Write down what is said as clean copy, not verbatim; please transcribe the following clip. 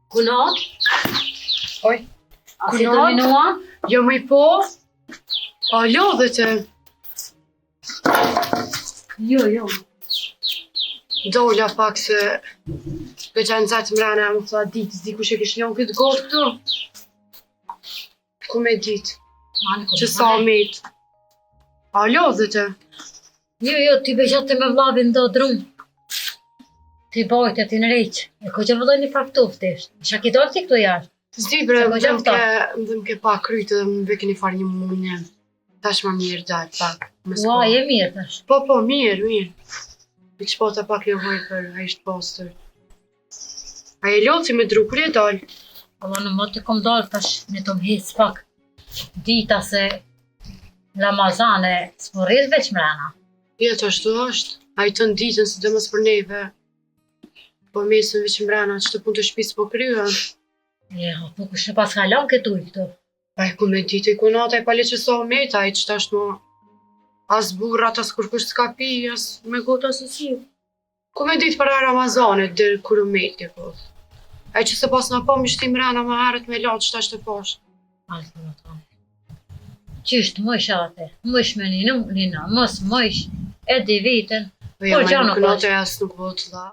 Kunat? Oj, A si të minua? jo më i po? A lodhe që? Jo. Dolla pak se për që në zatë mrena më tha ditës dikush e kish ljonë këtë gotë këtu. Ku me ditë? Që sa mit? A lodhe që? Jo, ti bëjqat të me vlavin do drum. Ti bajt e ti në reqë. E ko që vëlloj një pak toftisht. Isha ki dalë ti këtu jashtë. Zdi bre, Se më ko gjam dhëm ke pak krytë dhe më veke një farë një munje. Tash ma mirë dajt pak. Ua, je mirë tash. Po, mirë. I që pota pak lëvoj për a ishtë postër. A e lodhë si me dru, kur e dalë? Allah në më të kom dalë tash me të mhec pak. Dita se Ramazane s'po rrit veç mrena. Jo, që ashtu është. A i të në ditën se dhe mësë për neve. Po mesën veç mrena që të punë të shpisë po kryen. Po kush në pas kalan këtu i këtu. Pa e ku me ditë i kunata i pale që sa meta i që tash mo. As burrat, as kur kush s'ka pi, as me gotë as si. Ku me ditë para Ramazanit dhe kur u meti po. A i që se pas në po më shtim mrena më herët me latë që tash të posh. Altë më tonë. Qysht mësh ate, mësh me një në, mos mësh, e di vitën. Po jo, gjano me kunata e as nuk vot la.